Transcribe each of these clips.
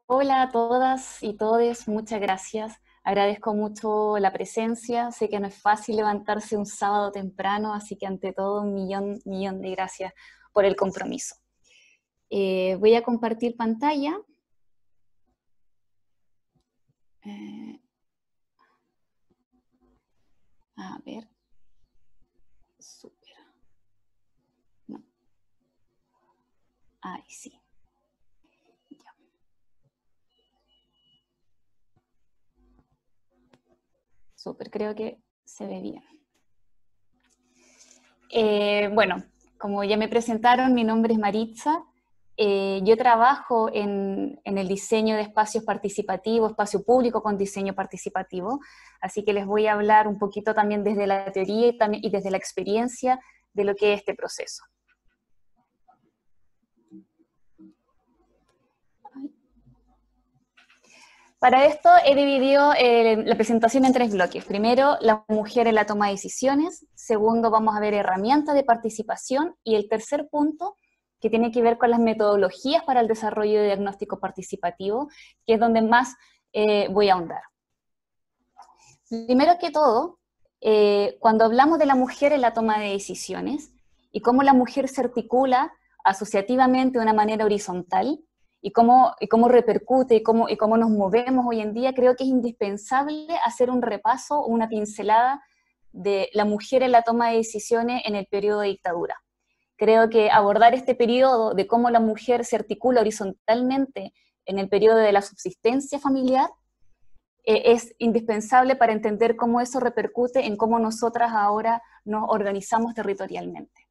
Hola a todas y todes, muchas gracias. Agradezco mucho la presencia. Sé que no es fácil levantarse un sábado temprano, así que ante todo un millón de gracias por el compromiso. Voy a compartir pantalla. A ver. Súper. No. Ahí sí. Ya. Súper, creo que se ve bien. Bueno, como ya me presentaron, mi nombre es Maritza. Yo trabajo en el diseño de espacios participativos, espacio público con diseño participativo, así que les voy a hablar un poquito también desde la teoría y desde la experiencia de lo que es este proceso. Para esto he dividido la presentación en 3 bloques. Primero, la mujer en la toma de decisiones. Segundo, vamos a ver herramientas de participación. Y el tercer punto, que tiene que ver con las metodologías para el desarrollo de diagnóstico participativo, que es donde más voy a ahondar. Primero que todo, cuando hablamos de la mujer en la toma de decisiones y cómo la mujer se articula asociativamente de una manera horizontal, y cómo repercute y cómo nos movemos hoy en día, creo que es indispensable hacer un repaso o una pincelada de la mujer en la toma de decisiones en el periodo de dictadura. Creo que abordar este periodo de cómo la mujer se articula horizontalmente en el periodo de la subsistencia familiar es indispensable para entender cómo eso repercute en cómo nosotras ahora nos organizamos territorialmente.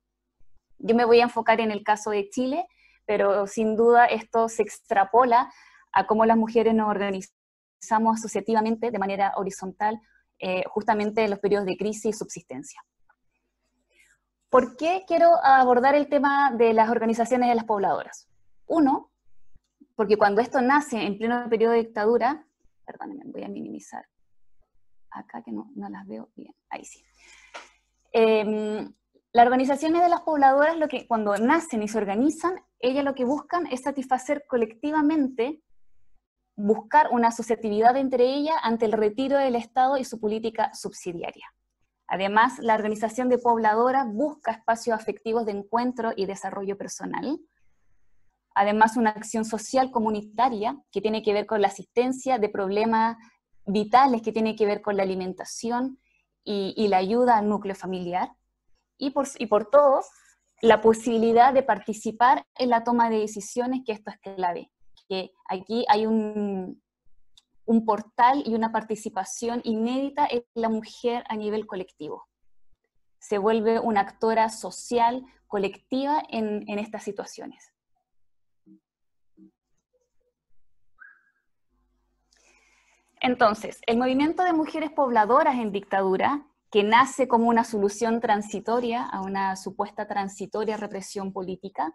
Yo me voy a enfocar en el caso de Chile, pero sin duda esto se extrapola a cómo las mujeres nos organizamos asociativamente de manera horizontal, justamente en los periodos de crisis y subsistencia. ¿Por qué quiero abordar el tema de las organizaciones de las pobladoras? Uno, porque cuando esto nace en pleno periodo de dictadura, perdónenme, voy a minimizar acá que no las veo bien, ahí sí. Las organizaciones de las pobladoras, cuando nacen y se organizan, ellas lo que buscan es satisfacer colectivamente, buscar una asociatividad entre ellas ante el retiro del Estado y su política subsidiaria. Además, la organización de pobladoras busca espacios afectivos de encuentro y desarrollo personal. Además, una acción social comunitaria que tiene que ver con la asistencia de problemas vitales que tiene que ver con la alimentación y la ayuda al núcleo familiar. Y por todo, la posibilidad de participar en la toma de decisiones, que esto es clave, que aquí hay un portal y una participación inédita en la mujer a nivel colectivo. Se vuelve una actora social, colectiva en estas situaciones. Entonces, el movimiento de mujeres pobladoras en dictadura, que nace como una solución transitoria a una supuesta transitoria represión política,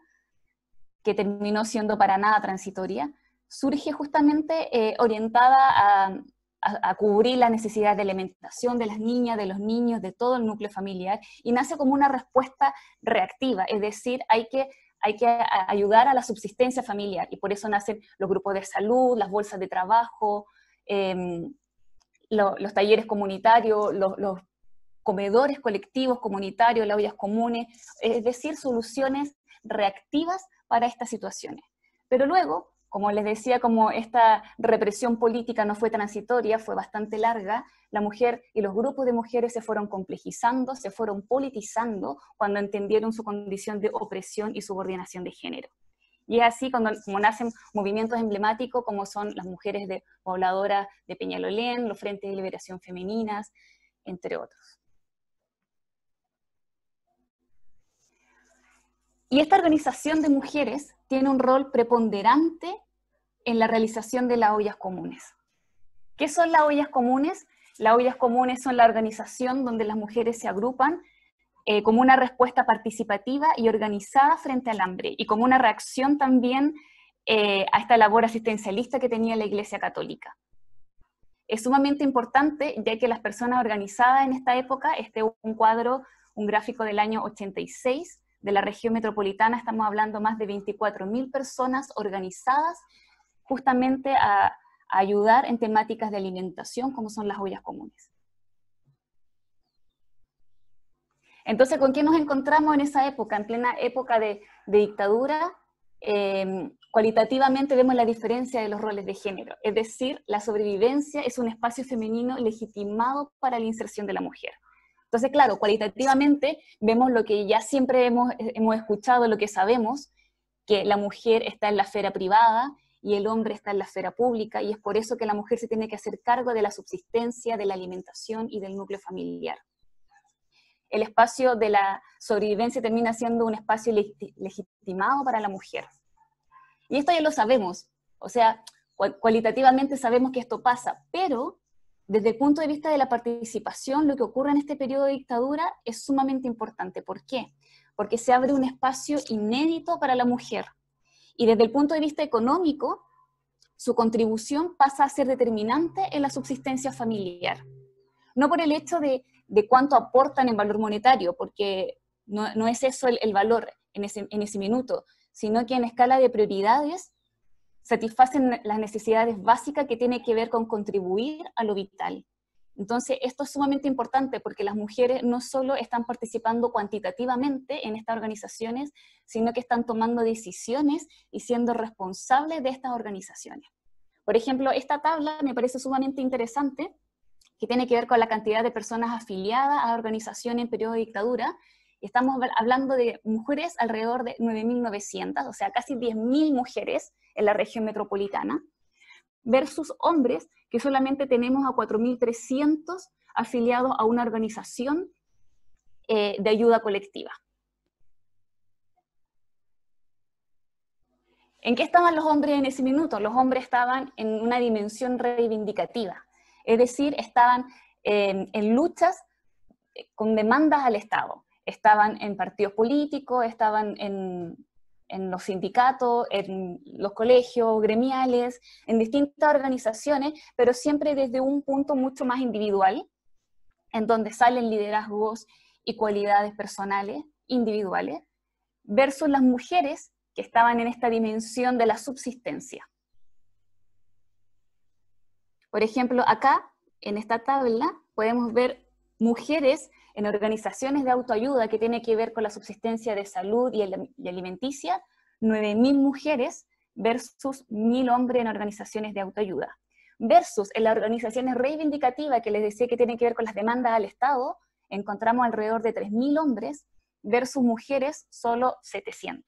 que terminó siendo para nada transitoria, surge justamente orientada a cubrir las necesidades de alimentación de las niñas, de los niños, de todo el núcleo familiar, y nace como una respuesta reactiva, es decir, hay que ayudar a la subsistencia familiar, y por eso nacen los grupos de salud, las bolsas de trabajo, los talleres comunitarios, los comedores colectivos comunitarios, las ollas comunes, es decir, soluciones reactivas para estas situaciones. Pero luego, como les decía, como esta represión política no fue transitoria, fue bastante larga, la mujer y los grupos de mujeres se fueron complejizando, se fueron politizando cuando entendieron su condición de opresión y subordinación de género. Y es así como nacen movimientos emblemáticos como son las mujeres pobladoras de Peñalolén, los Frentes de Liberación Femeninas, entre otros. Y esta organización de mujeres tiene un rol preponderante en la realización de las ollas comunes. ¿Qué son las ollas comunes? Las ollas comunes son la organización donde las mujeres se agrupan como una respuesta participativa y organizada frente al hambre, y como una reacción también a esta labor asistencialista que tenía la Iglesia Católica. Es sumamente importante, ya que las personas organizadas en esta época, un gráfico del año 86, de la región metropolitana, estamos hablando más de 24.000 personas organizadas justamente a ayudar en temáticas de alimentación, como son las ollas comunes. Entonces, ¿con qué nos encontramos en esa época? En plena época de dictadura, cualitativamente vemos la diferencia de los roles de género, es decir, la sobrevivencia es un espacio femenino legitimado para la inserción de la mujer. Entonces, claro, cualitativamente vemos lo que ya siempre hemos escuchado, lo que sabemos, que la mujer está en la esfera privada y el hombre está en la esfera pública, y es por eso que la mujer se tiene que hacer cargo de la subsistencia, de la alimentación y del núcleo familiar. El espacio de la sobrevivencia termina siendo un espacio legitimado para la mujer. Y esto ya lo sabemos, o sea, cualitativamente sabemos que esto pasa, pero desde el punto de vista de la participación, lo que ocurre en este periodo de dictadura es sumamente importante. ¿Por qué? Porque se abre un espacio inédito para la mujer. Y desde el punto de vista económico, su contribución pasa a ser determinante en la subsistencia familiar. No por el hecho de cuánto aportan en valor monetario, porque no es eso el valor en ese minuto, sino que en escala de prioridades satisfacen las necesidades básicas que tienen que ver con contribuir a lo vital. Entonces, esto es sumamente importante porque las mujeres no solo están participando cuantitativamente en estas organizaciones, sino que están tomando decisiones y siendo responsables de estas organizaciones. Por ejemplo, esta tabla me parece sumamente interesante, que tiene que ver con la cantidad de personas afiliadas a organizaciones en periodo de dictadura. Estamos hablando de mujeres alrededor de 9.900, o sea, casi 10.000 mujeres en la región metropolitana, versus hombres que solamente tenemos a 4.300 afiliados a una organización de ayuda colectiva. ¿En qué estaban los hombres en ese minuto? Los hombres estaban en una dimensión reivindicativa, es decir, estaban en luchas con demandas al Estado. Estaban en partidos políticos, estaban en los sindicatos, en los colegios gremiales, en distintas organizaciones, pero siempre desde un punto mucho más individual, en donde salen liderazgos y cualidades personales, individuales, versus las mujeres que estaban en esta dimensión de la subsistencia. Por ejemplo, acá, en esta tabla, podemos ver mujeres en organizaciones de autoayuda que tiene que ver con la subsistencia de salud y alimenticia, 9.000 mujeres versus 1.000 hombres en organizaciones de autoayuda. Versus en las organizaciones reivindicativas que les decía que tienen que ver con las demandas al Estado, encontramos alrededor de 3.000 hombres versus mujeres solo 700.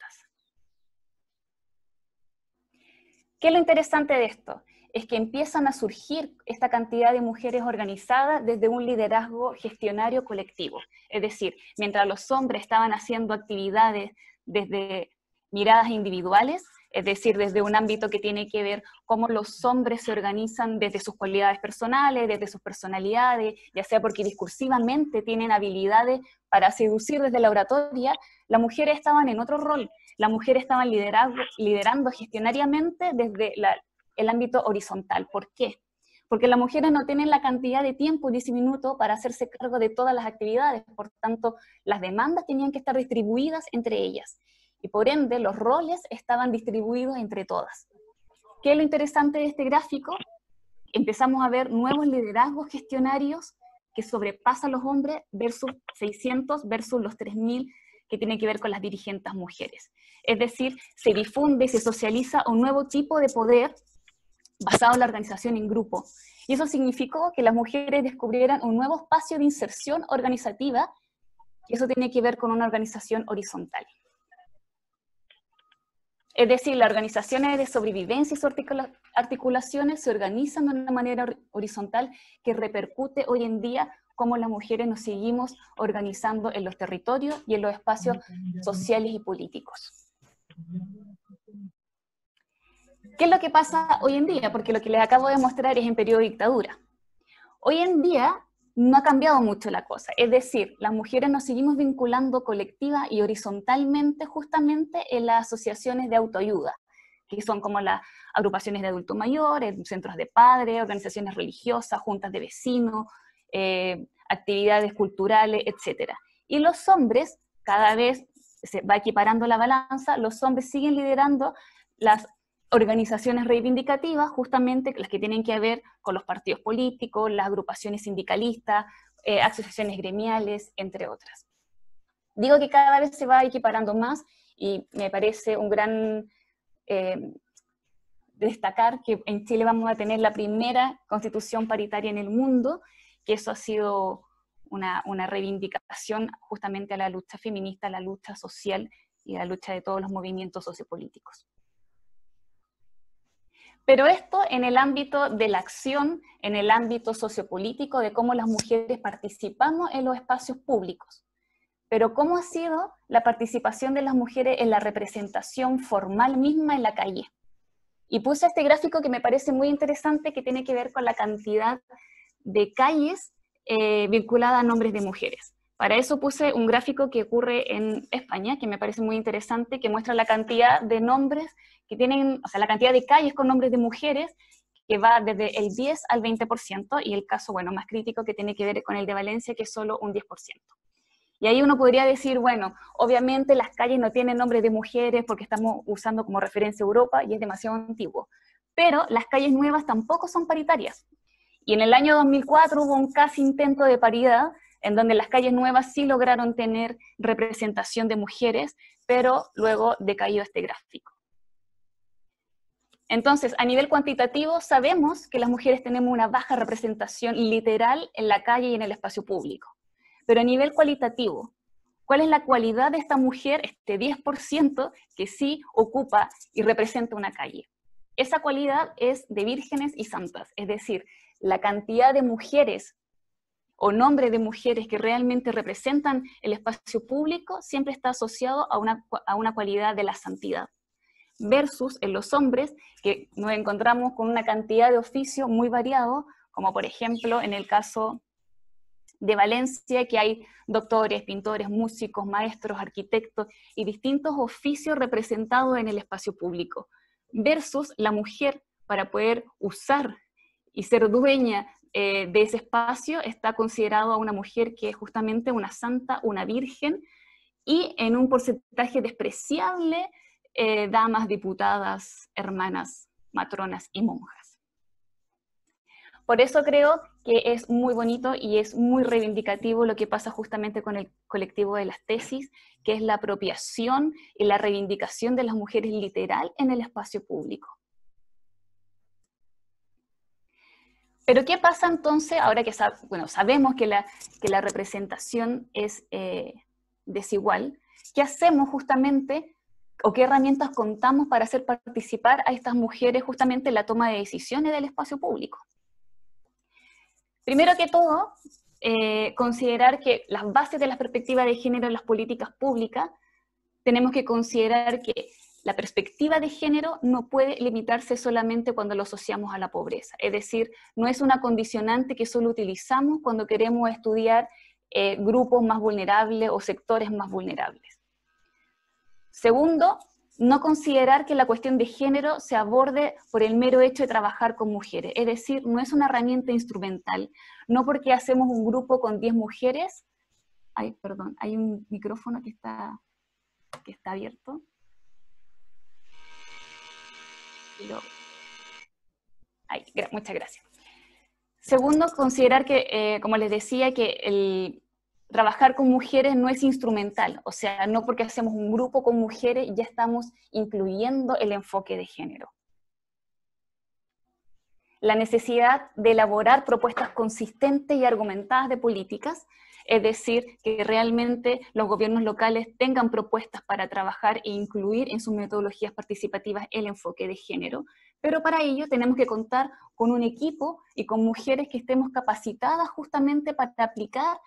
¿Qué es lo interesante de esto? Es que empiezan a surgir esta cantidad de mujeres organizadas desde un liderazgo gestionario colectivo. Es decir, mientras los hombres estaban haciendo actividades desde miradas individuales, es decir, desde un ámbito que tiene que ver cómo los hombres se organizan desde sus cualidades personales, desde sus personalidades, ya sea porque discursivamente tienen habilidades para seducir desde la oratoria, las mujeres estaban en otro rol. Las mujeres estaban liderando gestionariamente desde el ámbito horizontal. ¿Por qué? Porque las mujeres no tienen la cantidad de tiempo, 10 minutos, para hacerse cargo de todas las actividades. Por tanto, las demandas tenían que estar distribuidas entre ellas. Y por ende, los roles estaban distribuidos entre todas. ¿Qué es lo interesante de este gráfico? Empezamos a ver nuevos liderazgos gestionarios que sobrepasan los hombres versus 600 versus los 3.000 que tiene que ver con las dirigentes mujeres. Es decir, se difunde y se socializa un nuevo tipo de poder basado en la organización en grupo. Y eso significó que las mujeres descubrieran un nuevo espacio de inserción organizativa, y eso tiene que ver con una organización horizontal. Es decir, las organizaciones de sobrevivencia y sus articulaciones se organizan de una manera horizontal que repercute hoy en día cómo las mujeres nos seguimos organizando en los territorios y en los espacios sociales y políticos. ¿Qué es lo que pasa hoy en día? Porque lo que les acabo de mostrar es en periodo de dictadura. Hoy en día no ha cambiado mucho la cosa, es decir, las mujeres nos seguimos vinculando colectiva y horizontalmente justamente en las asociaciones de autoayuda, que son como las agrupaciones de adultos mayores, centros de padres, organizaciones religiosas, juntas de vecinos, actividades culturales, etc. Y los hombres, cada vez se va equiparando la balanza, los hombres siguen liderando las organizaciones reivindicativas, justamente las que tienen que ver con los partidos políticos, las agrupaciones sindicalistas, asociaciones gremiales, entre otras. Digo que cada vez se va equiparando más y me parece un gran destacar que en Chile vamos a tener la primera constitución paritaria en el mundo, que eso ha sido una reivindicación justamente a la lucha feminista, a la lucha social y a la lucha de todos los movimientos sociopolíticos. Pero esto en el ámbito de la acción, en el ámbito sociopolítico, de cómo las mujeres participamos en los espacios públicos. Pero ¿cómo ha sido la participación de las mujeres en la representación formal misma en la calle? Y puse este gráfico que me parece muy interesante, que tiene que ver con la cantidad de calles vinculadas a nombres de mujeres. Para eso puse un gráfico que ocurre en España, que me parece muy interesante, que muestra la cantidad de nombres que tienen, o sea, la cantidad de calles con nombres de mujeres, que va desde el 10 al 20%, y el caso, bueno, más crítico que tiene que ver con el de Valencia, que es solo un 10%. Y ahí uno podría decir, bueno, obviamente las calles no tienen nombres de mujeres porque estamos usando como referencia Europa y es demasiado antiguo. Pero las calles nuevas tampoco son paritarias. Y en el año 2004 hubo un casi intento de paridad, en donde las calles nuevas sí lograron tener representación de mujeres, pero luego decayó este gráfico. Entonces, a nivel cuantitativo, sabemos que las mujeres tenemos una baja representación literal en la calle y en el espacio público. Pero a nivel cualitativo, ¿cuál es la cualidad de esta mujer, este 10%, que sí ocupa y representa una calle? Esa cualidad es de vírgenes y santas, es decir, la cantidad de mujeres o nombre de mujeres que realmente representan el espacio público siempre está asociado a una cualidad de la santidad. Versus en los hombres, que nos encontramos con una cantidad de oficio muy variado, como por ejemplo en el caso de Valencia, que hay doctores, pintores, músicos, maestros, arquitectos y distintos oficios representados en el espacio público. Versus la mujer, para poder usar y ser dueña de ese espacio, está considerado a una mujer que es justamente una santa, una virgen, y en un porcentaje despreciable, damas, diputadas, hermanas, matronas y monjas. Por eso creo que es muy bonito y es muy reivindicativo lo que pasa justamente con el colectivo de las tesis, que es la apropiación y la reivindicación de las mujeres literal en el espacio público. Pero ¿qué pasa entonces, ahora que sabemos que la representación es desigual? ¿Qué hacemos justamente, o qué herramientas contamos para hacer participar a estas mujeres justamente en la toma de decisiones del espacio público? Primero que todo, considerar que las bases de la perspectiva de género en las políticas públicas, tenemos que considerar que la perspectiva de género no puede limitarse solamente cuando lo asociamos a la pobreza. Es decir, no es una condicionante que solo utilizamos cuando queremos estudiar grupos más vulnerables o sectores más vulnerables. Segundo, no considerar que la cuestión de género se aborde por el mero hecho de trabajar con mujeres. Es decir, no es una herramienta instrumental. No porque hacemos un grupo con 10 mujeres... Ay, perdón, hay un micrófono que está abierto. Muchas gracias. Segundo, considerar que, como les decía, que el trabajar con mujeres no es instrumental, o sea, no porque hacemos un grupo con mujeres ya estamos incluyendo el enfoque de género. La necesidad de elaborar propuestas consistentes y argumentadas de políticas, es decir, que realmente los gobiernos locales tengan propuestas para trabajar e incluir en sus metodologías participativas el enfoque de género, pero para ello tenemos que contar con un equipo y con mujeres que estemos capacitadas justamente para aplicar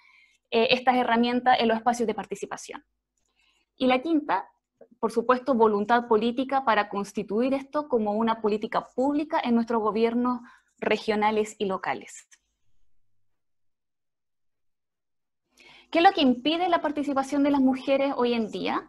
estas herramientas en los espacios de participación. Y la quinta, por supuesto, voluntad política para constituir esto como una política pública en nuestros gobiernos regionales y locales. ¿Qué es lo que impide la participación de las mujeres hoy en día?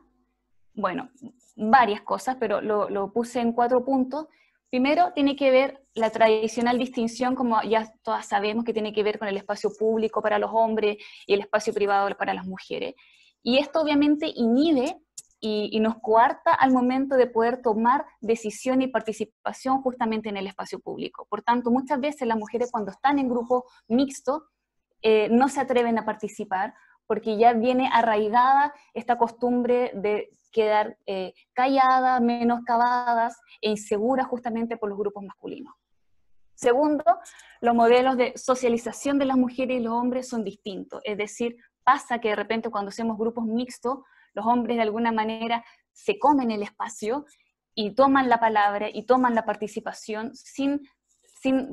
Bueno, varias cosas, pero lo puse en 4 puntos. Primero, tiene que ver la tradicional distinción, como ya todas sabemos, que tiene que ver con el espacio público para los hombres y el espacio privado para las mujeres. Y esto obviamente inhibe y nos coarta al momento de poder tomar decisión y participación justamente en el espacio público. Por tanto, muchas veces las mujeres cuando están en grupos mixtos no se atreven a participar porque ya viene arraigada esta costumbre de quedar calladas, menoscabadas e inseguras justamente por los grupos masculinos. Segundo, los modelos de socialización de las mujeres y los hombres son distintos, es decir, pasa que de repente cuando hacemos grupos mixtos, los hombres de alguna manera se comen el espacio y toman la palabra y toman la participación sin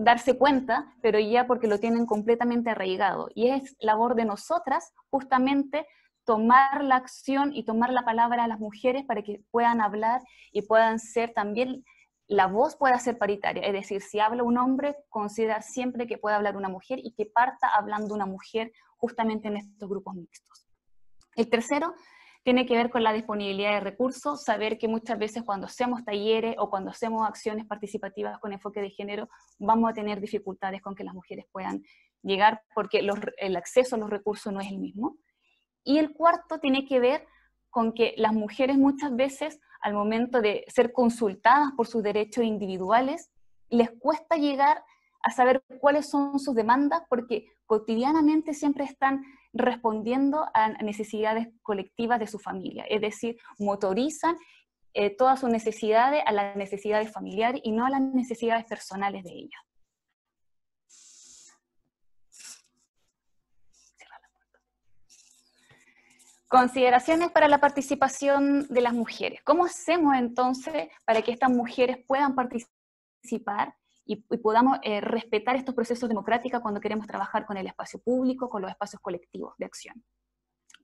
darse cuenta, pero ya porque lo tienen completamente arraigado. Y es labor de nosotras justamente tomar la acción y tomar la palabra a las mujeres para que puedan hablar y puedan ser también, la voz pueda ser paritaria, es decir, si habla un hombre, considerar siempre que pueda hablar una mujer y que parta hablando una mujer justamente en estos grupos mixtos. El tercero tiene que ver con la disponibilidad de recursos, saber que muchas veces cuando hacemos talleres o cuando hacemos acciones participativas con enfoque de género, vamos a tener dificultades con que las mujeres puedan llegar porque el acceso a los recursos no es el mismo. Y el cuarto tiene que ver con que las mujeres muchas veces, al momento de ser consultadas por sus derechos individuales, les cuesta llegar a saber cuáles son sus demandas porque cotidianamente siempre están respondiendo a necesidades colectivas de su familia, es decir, motorizan todas sus necesidades a las necesidades familiares y no a las necesidades personales de ellas. Consideraciones para la participación de las mujeres. ¿Cómo hacemos entonces para que estas mujeres puedan participar y podamos respetar estos procesos democráticos cuando queremos trabajar con el espacio público, con los espacios colectivos de acción?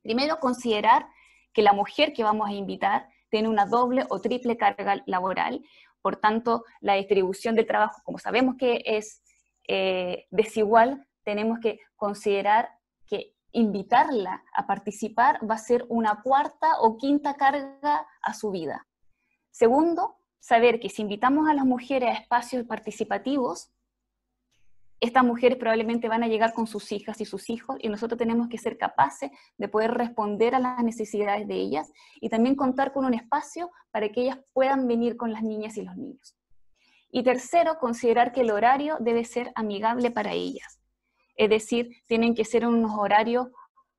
Primero, considerar que la mujer que vamos a invitar tiene una doble o triple carga laboral, por tanto, la distribución del trabajo, como sabemos que es desigual, tenemos que considerar que invitarla a participar va a ser una cuarta o quinta carga a su vida. Segundo, saber que si invitamos a las mujeres a espacios participativos, estas mujeres probablemente van a llegar con sus hijas y sus hijos y nosotros tenemos que ser capaces de poder responder a las necesidades de ellas y también contar con un espacio para que ellas puedan venir con las niñas y los niños. Y tercero, considerar que el horario debe ser amigable para ellas. Es decir, tienen que ser unos horarios,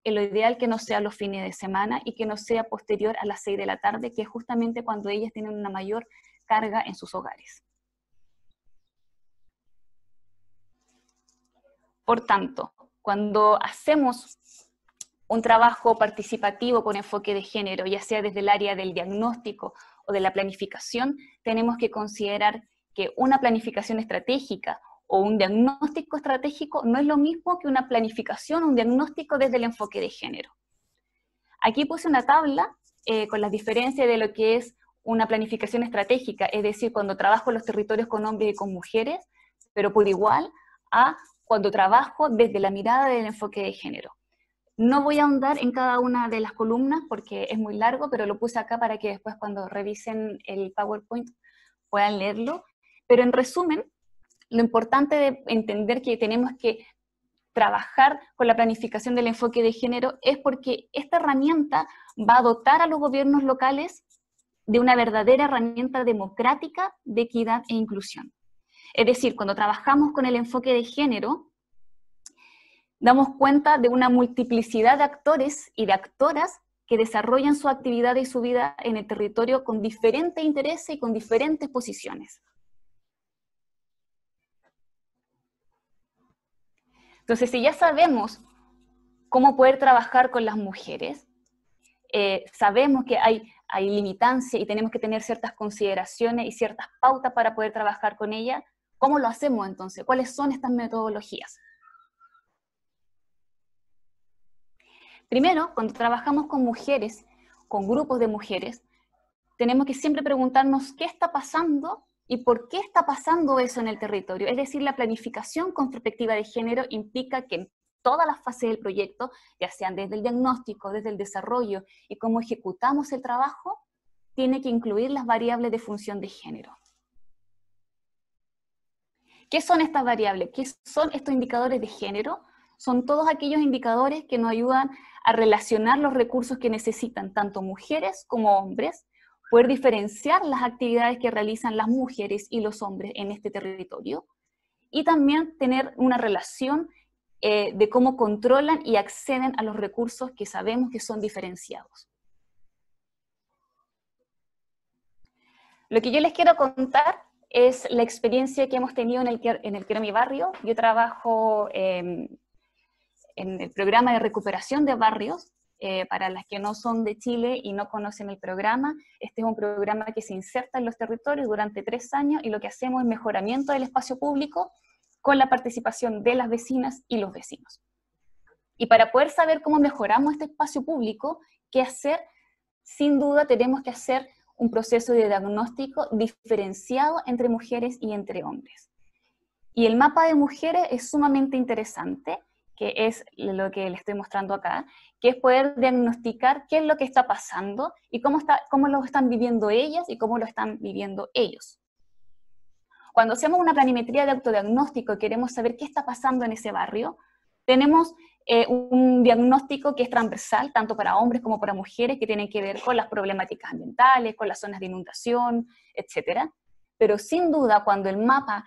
en lo ideal que no sean los fines de semana y que no sea posterior a las 6 de la tarde, que es justamente cuando ellas tienen una mayor carga en sus hogares. Por tanto, cuando hacemos un trabajo participativo con enfoque de género, ya sea desde el área del diagnóstico o de la planificación, tenemos que considerar que una planificación estratégica o un diagnóstico estratégico no es lo mismo que una planificación o un diagnóstico desde el enfoque de género. Aquí puse una tabla con las diferencias de lo que es una planificación estratégica, es decir, cuando trabajo en los territorios con hombres y con mujeres, pero por igual a cuando trabajo desde la mirada del enfoque de género. No voy a ahondar en cada una de las columnas porque es muy largo, pero lo puse acá para que después cuando revisen el PowerPoint puedan leerlo. Pero en resumen, lo importante de entender que tenemos que trabajar con la planificación del enfoque de género es porque esta herramienta va a dotar a los gobiernos locales de una verdadera herramienta democrática de equidad e inclusión. Es decir, cuando trabajamos con el enfoque de género, damos cuenta de una multiplicidad de actores y de actoras que desarrollan su actividad y su vida en el territorio con diferentes intereses y con diferentes posiciones. Entonces, si ya sabemos cómo poder trabajar con las mujeres, sabemos que hay limitancia y tenemos que tener ciertas consideraciones y ciertas pautas para poder trabajar con ellas, ¿cómo lo hacemos entonces? ¿Cuáles son estas metodologías? Primero, cuando trabajamos con mujeres, con grupos de mujeres, tenemos que siempre preguntarnos qué está pasando y por qué está pasando eso en el territorio. Es decir, la planificación con perspectiva de género implica que en todas las fases del proyecto, ya sean desde el diagnóstico, desde el desarrollo y cómo ejecutamos el trabajo, tiene que incluir las variables de función de género. ¿Qué son estas variables? ¿Qué son estos indicadores de género? son todos aquellos indicadores que nos ayudan a relacionar los recursos que necesitan tanto mujeres como hombres, poder diferenciar las actividades que realizan las mujeres y los hombres en este territorio, y también tener una relación de cómo controlan y acceden a los recursos que sabemos que son diferenciados. Lo que yo les quiero contar es la experiencia que hemos tenido en el Quiero Mi Barrio. Yo trabajo en el programa de recuperación de barrios. Para las que no son de Chile y no conocen el programa, este es un programa que se inserta en los territorios durante 3 años, y lo que hacemos es mejoramiento del espacio público con la participación de las vecinas y los vecinos. Y para poder saber cómo mejoramos este espacio público, qué hacer, sin duda tenemos que hacer un proceso de diagnóstico diferenciado entre mujeres y entre hombres. Y el mapa de mujeres es sumamente interesante, que es lo que les estoy mostrando acá, que es poder diagnosticar qué es lo que está pasando y cómo lo están viviendo ellas y cómo lo están viviendo ellos. Cuando hacemos una planimetría de autodiagnóstico y queremos saber qué está pasando en ese barrio, tenemos un diagnóstico que es transversal, tanto para hombres como para mujeres, que tienen que ver con las problemáticas ambientales, con las zonas de inundación, etc. Pero sin duda, cuando el mapa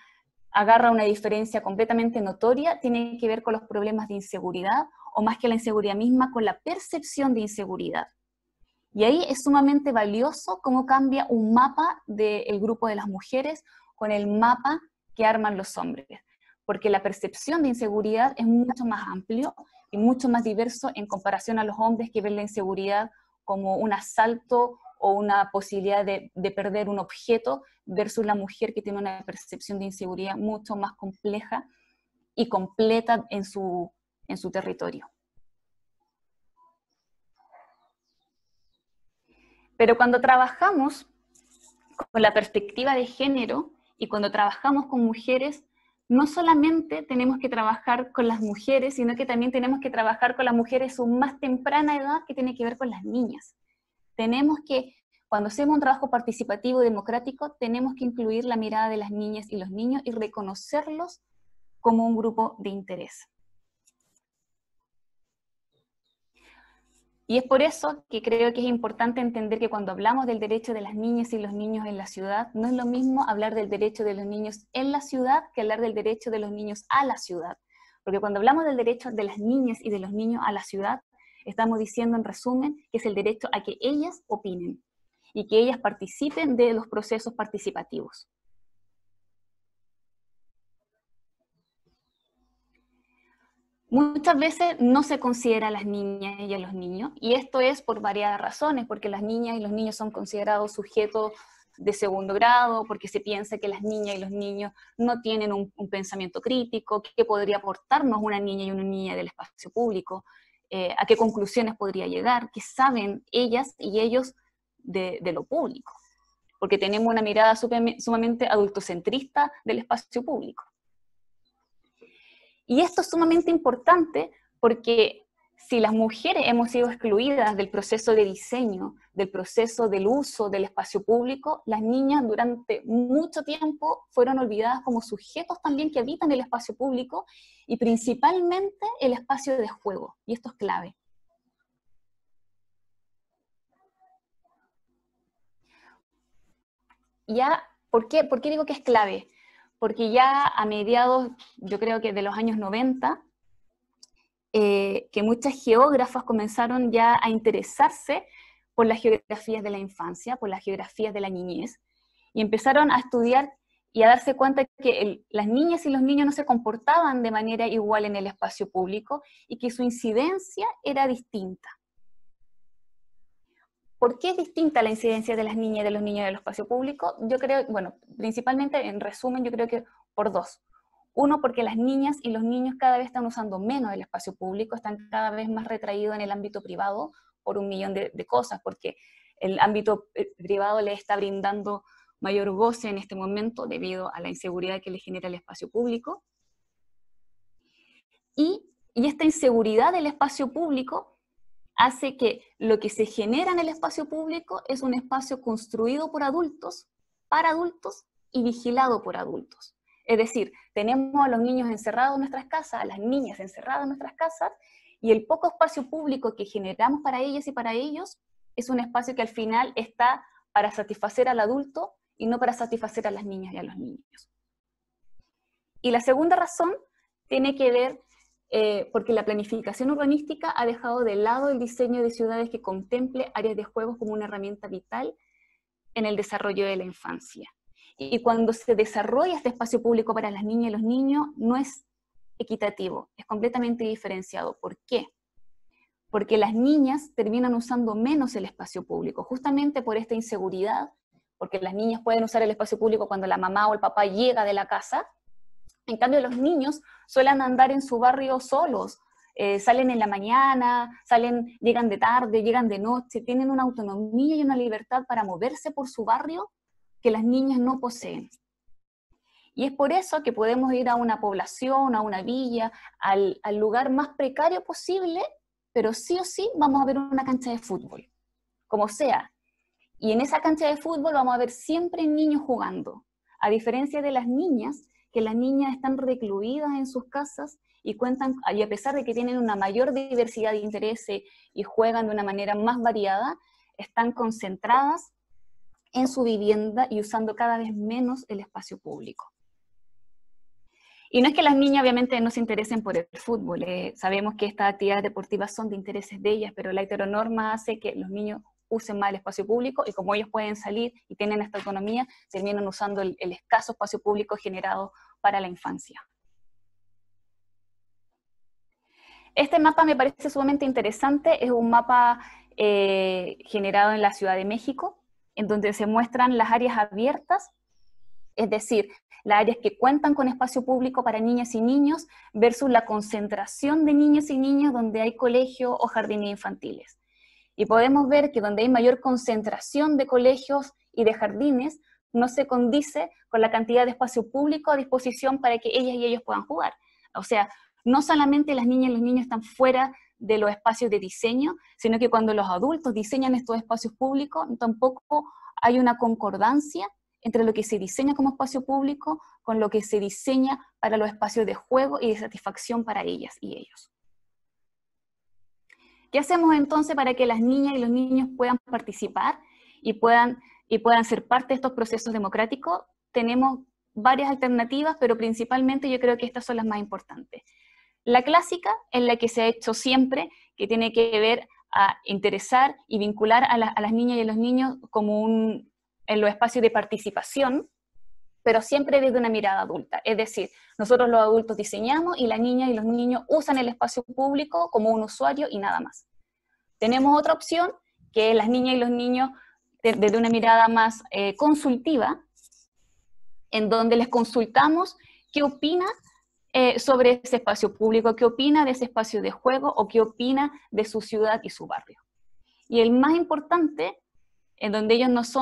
agarra una diferencia completamente notoria, tiene que ver con los problemas de inseguridad, o más que la inseguridad misma, con la percepción de inseguridad. Y ahí es sumamente valioso cómo cambia un mapa del grupo de las mujeres con el mapa que arman los hombres, porque la percepción de inseguridad es mucho más amplio y mucho más diverso en comparación a los hombres, que ven la inseguridad como un asalto o una posibilidad de perder un objeto, versus la mujer, que tiene una percepción de inseguridad mucho más compleja y completa en su territorio. Pero cuando trabajamos con la perspectiva de género y cuando trabajamos con mujeres, no solamente tenemos que trabajar con las mujeres, sino que también tenemos que trabajar con las mujeres de su más temprana edad, que tiene que ver con las niñas. Tenemos que, cuando hacemos un trabajo participativo y democrático, tenemos que incluir la mirada de las niñas y los niños y reconocerlos como un grupo de interés. Y es por eso que creo que es importante entender que cuando hablamos del derecho de las niñas y los niños en la ciudad, no es lo mismo hablar del derecho de los niños en la ciudad que hablar del derecho de los niños a la ciudad. Porque cuando hablamos del derecho de las niñas y de los niños a la ciudad, estamos diciendo en resumen que es el derecho a que ellas opinen y que ellas participen de los procesos participativos. Muchas veces no se considera a las niñas y a los niños, y esto es por varias razones, porque las niñas y los niños son considerados sujetos de segundo grado, porque se piensa que las niñas y los niños no tienen un pensamiento crítico, qué podría aportarnos una niña y una niña del espacio público, a qué conclusiones podría llegar, qué saben ellas y ellos de lo público, porque tenemos una mirada sumamente adultocentrista del espacio público. Y esto es sumamente importante porque si las mujeres hemos sido excluidas del proceso de diseño, del proceso del uso del espacio público, las niñas durante mucho tiempo fueron olvidadas como sujetos también que habitan el espacio público y principalmente el espacio de juego, y esto es clave. Ya, ¿por qué digo que es clave? Porque ya a mediados, yo creo que de los años 90, que muchas geógrafas comenzaron ya a interesarse por las geografías de la infancia, por las geografías de la niñez, y empezaron a estudiar y a darse cuenta que las niñas y los niños no se comportaban de manera igual en el espacio público y que su incidencia era distinta. ¿Por qué es distinta la incidencia de las niñas y de los niños en el espacio público? Yo creo, bueno, principalmente, en resumen, yo creo que por dos. Uno, porque las niñas y los niños cada vez están usando menos el espacio público, están cada vez más retraídos en el ámbito privado por un millón de cosas, porque el ámbito privado les está brindando mayor goce en este momento debido a la inseguridad que le genera el espacio público. Y esta inseguridad del espacio público hace que lo que se genera en el espacio público es un espacio construido por adultos, para adultos y vigilado por adultos. Es decir, tenemos a los niños encerrados en nuestras casas, a las niñas encerradas en nuestras casas, y el poco espacio público que generamos para ellas y para ellos es un espacio que al final está para satisfacer al adulto y no para satisfacer a las niñas y a los niños. Y la segunda razón tiene que ver porque la planificación urbanística ha dejado de lado el diseño de ciudades que contemple áreas de juegos como una herramienta vital en el desarrollo de la infancia. Y cuando se desarrolla este espacio público para las niñas y los niños, no es equitativo, es completamente diferenciado. ¿Por qué? Porque las niñas terminan usando menos el espacio público, justamente por esta inseguridad, porque las niñas pueden usar el espacio público cuando la mamá o el papá llega de la casa. En cambio, los niños suelen andar en su barrio solos, salen en la mañana, llegan de tarde, llegan de noche, tienen una autonomía y una libertad para moverse por su barrio que las niñas no poseen. Y es por eso que podemos ir a una población, a una villa, al lugar más precario posible, pero sí o sí vamos a ver una cancha de fútbol, como sea. Y en esa cancha de fútbol vamos a ver siempre niños jugando, a diferencia de las niñas, que las niñas están recluidas en sus casas y a pesar de que tienen una mayor diversidad de intereses y juegan de una manera más variada, están concentradas en su vivienda y usando cada vez menos el espacio público. Y no es que las niñas obviamente no se interesen por el fútbol, sabemos que estas actividades deportivas son de intereses de ellas, pero la heteronorma hace que los niños usen más el espacio público y como ellos pueden salir y tienen esta autonomía, terminan usando el escaso espacio público generado para la infancia. Este mapa me parece sumamente interesante, es un mapa generado en la Ciudad de México, en donde se muestran las áreas abiertas, es decir, las áreas que cuentan con espacio público para niñas y niños, versus la concentración de niños y niñas donde hay colegios o jardines infantiles. Y podemos ver que donde hay mayor concentración de colegios y de jardines, no se condice con la cantidad de espacio público a disposición para que ellas y ellos puedan jugar. O sea, no solamente las niñas y los niños están fuera de los espacios de diseño, sino que cuando los adultos diseñan estos espacios públicos, tampoco hay una concordancia entre lo que se diseña como espacio público con lo que se diseña para los espacios de juego y de satisfacción para ellas y ellos. ¿Qué hacemos entonces para que las niñas y los niños puedan participar y puedan ser parte de estos procesos democráticos? Tenemos varias alternativas, pero principalmente yo creo que estas son las más importantes. La clásica es la que se ha hecho siempre, que tiene que ver a interesar y vincular a las niñas y a los niños como en los espacios de participación, pero siempre desde una mirada adulta. Es decir, nosotros los adultos diseñamos y las niñas y los niños usan el espacio público como un usuario y nada más. Tenemos otra opción, que es las niñas y los niños desde una mirada más consultiva, en donde les consultamos qué opina sobre ese espacio público, qué opina de ese espacio de juego o qué opina de su ciudad y su barrio. Y el más importante, en donde ellos no es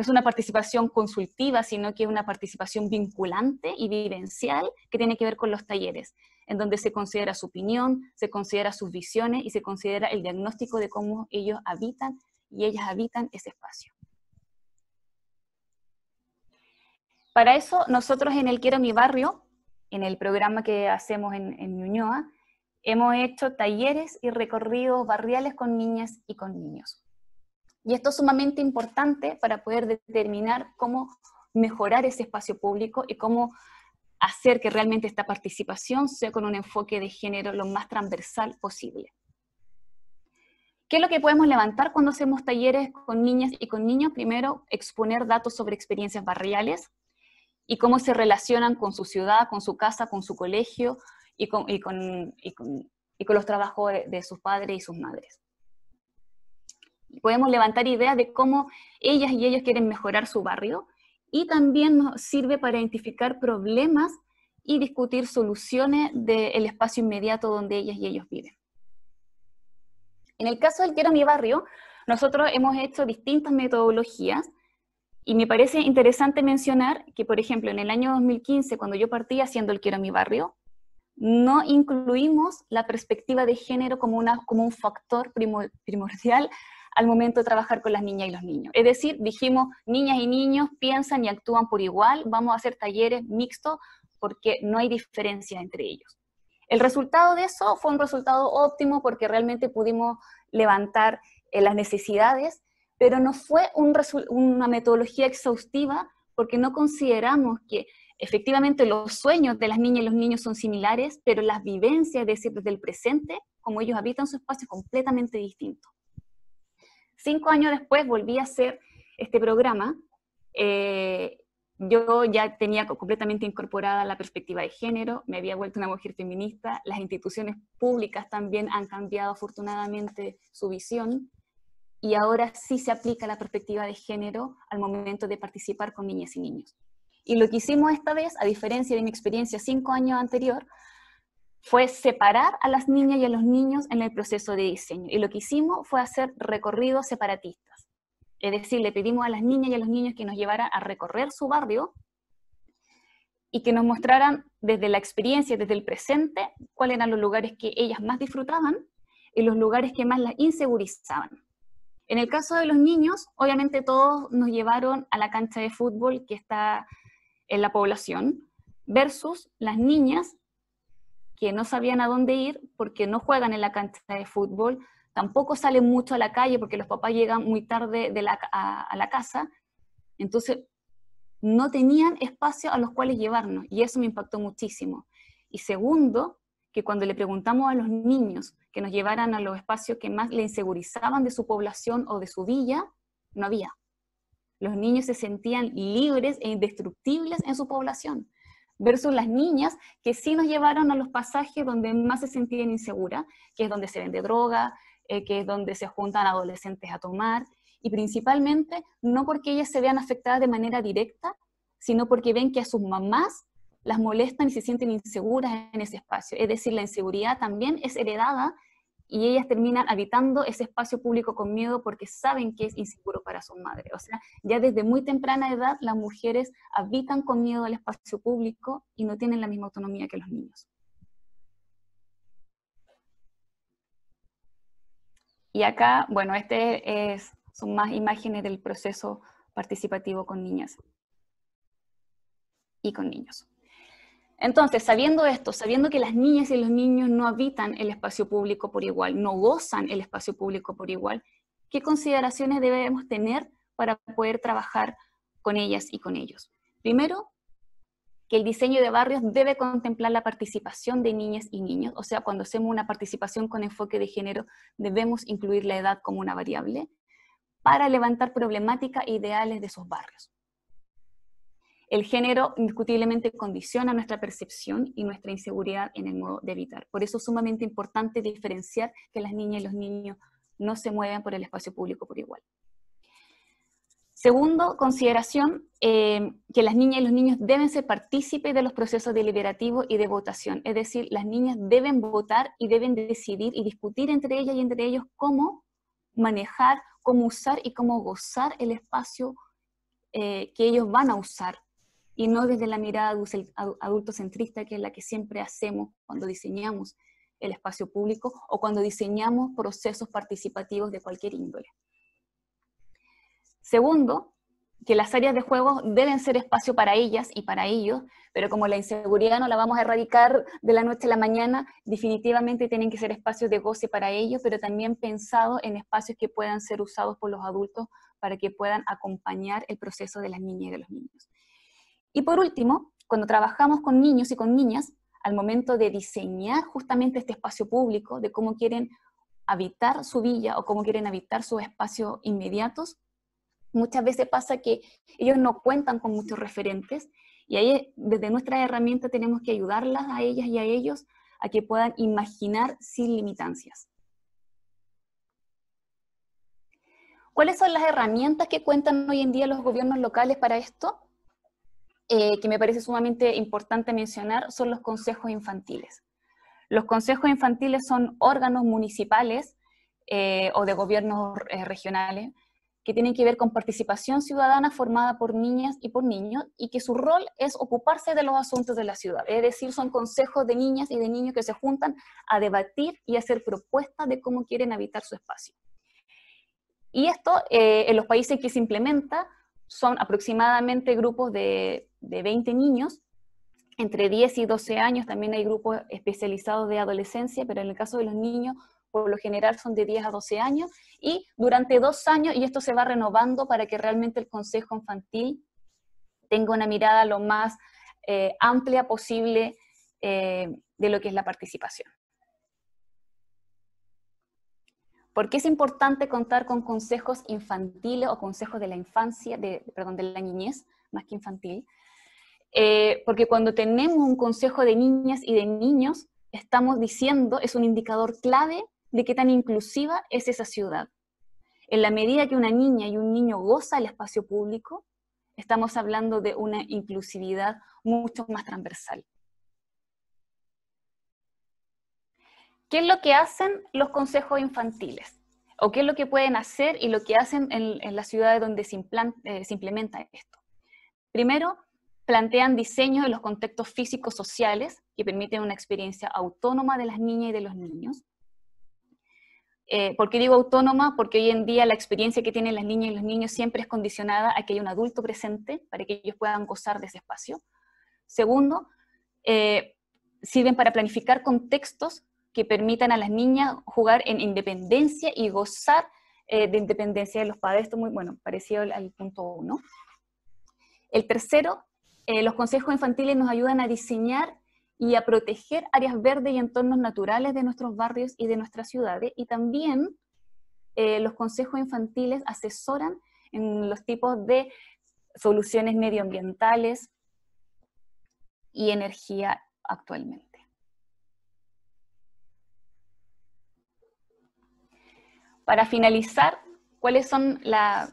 una participación consultiva, sino que es una participación vinculante y vivencial que tiene que ver con los talleres, en donde se considera su opinión, se considera sus visiones y se considera el diagnóstico de cómo ellos habitan y ellas habitan ese espacio. Para eso, nosotros en el Quiero Mi Barrio, en el programa que hacemos en Ñuñoa, hemos hecho talleres y recorridos barriales con niñas y con niños. Y esto es sumamente importante para poder determinar cómo mejorar ese espacio público y cómo hacer que realmente esta participación sea con un enfoque de género lo más transversal posible. ¿Qué es lo que podemos levantar cuando hacemos talleres con niñas y con niños? Primero, exponer datos sobre experiencias barriales y cómo se relacionan con su ciudad, con su casa, con su colegio y con los trabajos de sus padres y sus madres. Podemos levantar ideas de cómo ellas y ellos quieren mejorar su barrio y también nos sirve para identificar problemas y discutir soluciones del espacio inmediato donde ellas y ellos viven. En el caso del Quiero Mi Barrio, nosotros hemos hecho distintas metodologías y me parece interesante mencionar que, por ejemplo, en el año 2015, cuando yo partí haciendo el Quiero Mi Barrio, no incluimos la perspectiva de género como un factor primordial al momento de trabajar con las niñas y los niños. Es decir, dijimos, niñas y niños piensan y actúan por igual, vamos a hacer talleres mixtos porque no hay diferencia entre ellos. El resultado de eso fue un resultado óptimo porque realmente pudimos levantar las necesidades, pero no fue una metodología exhaustiva porque no consideramos que efectivamente los sueños de las niñas y los niños son similares, pero las vivencias desde el presente, como ellos habitan su espacio, es completamente distinto. 5 años después volví a hacer este programa. Yo ya tenía completamente incorporada la perspectiva de género, me había vuelto una mujer feminista, las instituciones públicas también han cambiado afortunadamente su visión, y ahora sí se aplica la perspectiva de género al momento de participar con niñas y niños. Y lo que hicimos esta vez, a diferencia de mi experiencia 5 años anterior, fue separar a las niñas y a los niños en el proceso de diseño. Y lo que hicimos fue hacer recorridos separatistas. Es decir, le pedimos a las niñas y a los niños que nos llevaran a recorrer su barrio y que nos mostraran desde la experiencia, desde el presente, cuáles eran los lugares que ellas más disfrutaban y los lugares que más las insegurizaban. En el caso de los niños, obviamente todos nos llevaron a la cancha de fútbol que está en la población, versus las niñas que no sabían a dónde ir porque no juegan en la cancha de fútbol, tampoco salen mucho a la calle porque los papás llegan muy tarde a la casa, entonces no tenían espacio a los cuales llevarnos, y eso me impactó muchísimo. Y segundo, que cuando le preguntamos a los niños que nos llevaran a los espacios que más le insegurizaban de su población o de su villa, no había. Los niños se sentían libres e indestructibles en su población, versus las niñas que sí nos llevaron a los pasajes donde más se sentían inseguras, que es donde se vende droga, que es donde se juntan adolescentes a tomar, y principalmente no porque ellas se vean afectadas de manera directa, sino porque ven que a sus mamás las molestan y se sienten inseguras en ese espacio. Es decir, la inseguridad también es heredada y ellas terminan habitando ese espacio público con miedo porque saben que es inseguro para sus madres. O sea, ya desde muy temprana edad las mujeres habitan con miedo el espacio público y no tienen la misma autonomía que los niños. Y acá, bueno, son más imágenes del proceso participativo con niñas y con niños. Entonces, sabiendo esto, sabiendo que las niñas y los niños no habitan el espacio público por igual, no gozan el espacio público por igual, ¿qué consideraciones debemos tener para poder trabajar con ellas y con ellos? Primero, que el diseño de barrios debe contemplar la participación de niñas y niños, o sea, cuando hacemos una participación con enfoque de género, debemos incluir la edad como una variable, para levantar problemáticas e ideales de esos barrios. El género indiscutiblemente condiciona nuestra percepción y nuestra inseguridad en el modo de habitar. Por eso es sumamente importante diferenciar que las niñas y los niños no se muevan por el espacio público por igual. Segundo, consideración, que las niñas y los niños deben ser partícipes de los procesos deliberativos y de votación. Es decir, las niñas deben votar y deben decidir y discutir entre ellas y entre ellos cómo manejar, cómo usar y cómo gozar el espacio que ellos van a usar, y no desde la mirada adultocentrista, que es la que siempre hacemos cuando diseñamos el espacio público o cuando diseñamos procesos participativos de cualquier índole. Segundo, que las áreas de juego deben ser espacio para ellas y para ellos, pero como la inseguridad no la vamos a erradicar de la noche a la mañana, definitivamente tienen que ser espacios de goce para ellos, pero también pensados en espacios que puedan ser usados por los adultos para que puedan acompañar el proceso de las niñas y de los niños. Y por último, cuando trabajamos con niños y con niñas, al momento de diseñar justamente este espacio público, de cómo quieren habitar su villa o cómo quieren habitar sus espacios inmediatos, muchas veces pasa que ellos no cuentan con muchos referentes y ahí desde nuestra herramienta tenemos que ayudarlas a ellas y a ellos a que puedan imaginar sin limitancias. ¿Cuáles son las herramientas que cuentan hoy en día los gobiernos locales para esto? Que me parece sumamente importante mencionar, son los consejos infantiles. Los consejos infantiles son órganos municipales o de gobiernos regionales que tienen que ver con participación ciudadana formada por niñas y por niños, y que su rol es ocuparse de los asuntos de la ciudad. Es decir, son consejos de niñas y de niños que se juntan a debatir y hacer propuestas de cómo quieren habitar su espacio. Y esto, en los países que se implementa, son aproximadamente grupos de 20 niños, entre 10 y 12 años, también hay grupos especializados de adolescencia, pero en el caso de los niños, por lo general son de 10 a 12 años, y durante 2 años, y esto se va renovando para que realmente el Consejo Infantil tenga una mirada lo más amplia posible de lo que es la participación. ¿Por qué es importante contar con consejos infantiles o consejos de la infancia, perdón, de la niñez, más que infantil? Porque cuando tenemos un consejo de niñas y de niños, estamos diciendo, es un indicador clave de qué tan inclusiva es esa ciudad. En la medida que una niña y un niño goza el espacio público, estamos hablando de una inclusividad mucho más transversal. ¿Qué es lo que hacen los consejos infantiles? ¿O qué es lo que pueden hacer y lo que hacen en las ciudades donde se implementa esto? Primero, plantean diseños de los contextos físicos sociales que permiten una experiencia autónoma de las niñas y de los niños. ¿Por qué digo autónoma? Porque hoy en día la experiencia que tienen las niñas y los niños siempre es condicionada a que haya un adulto presente para que ellos puedan gozar de ese espacio. Segundo, sirven para planificar contextos que permitan a las niñas jugar en independencia y gozar de independencia de los padres. Esto es muy bueno, parecido al punto 1. El tercero, los consejos infantiles nos ayudan a diseñar y a proteger áreas verdes y entornos naturales de nuestros barrios y de nuestras ciudades, y también los consejos infantiles asesoran en los tipos de soluciones medioambientales y energía actualmente. Para finalizar, ¿cuáles son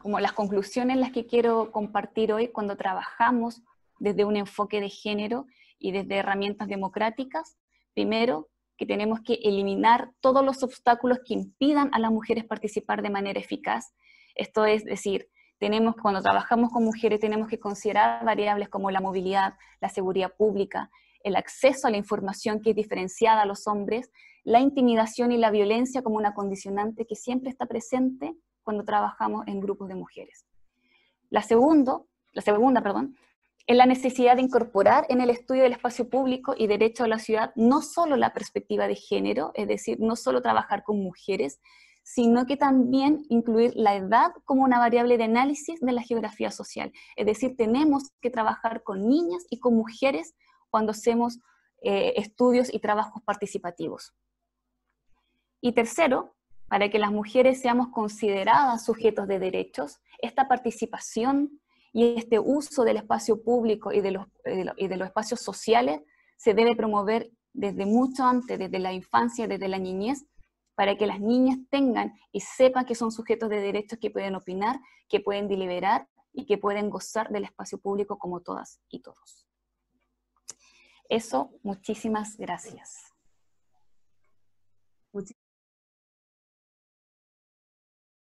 como las conclusiones las que quiero compartir hoy cuando trabajamos desde un enfoque de género y desde herramientas democráticas? Primero, que tenemos que eliminar todos los obstáculos que impidan a las mujeres participar de manera eficaz. Esto es decir, cuando trabajamos con mujeres tenemos que considerar variables como la movilidad, la seguridad pública, el acceso a la información que es diferenciada a los hombres, la intimidación y la violencia como una condicionante que siempre está presente cuando trabajamos en grupos de mujeres. La segunda, es la necesidad de incorporar en el estudio del espacio público y derecho a la ciudad no solo la perspectiva de género, es decir, no solo trabajar con mujeres, sino que también incluir la edad como una variable de análisis de la geografía social. Es decir, tenemos que trabajar con niñas y con mujeres cuando hacemos estudios y trabajos participativos. Y tercero, para que las mujeres seamos consideradas sujetos de derechos, esta participación y este uso del espacio público y de los espacios sociales se debe promover desde mucho antes, desde la infancia, desde la niñez, para que las niñas tengan y sepan que son sujetos de derechos, que pueden opinar, que pueden deliberar y que pueden gozar del espacio público como todas y todos. Eso, muchísimas gracias.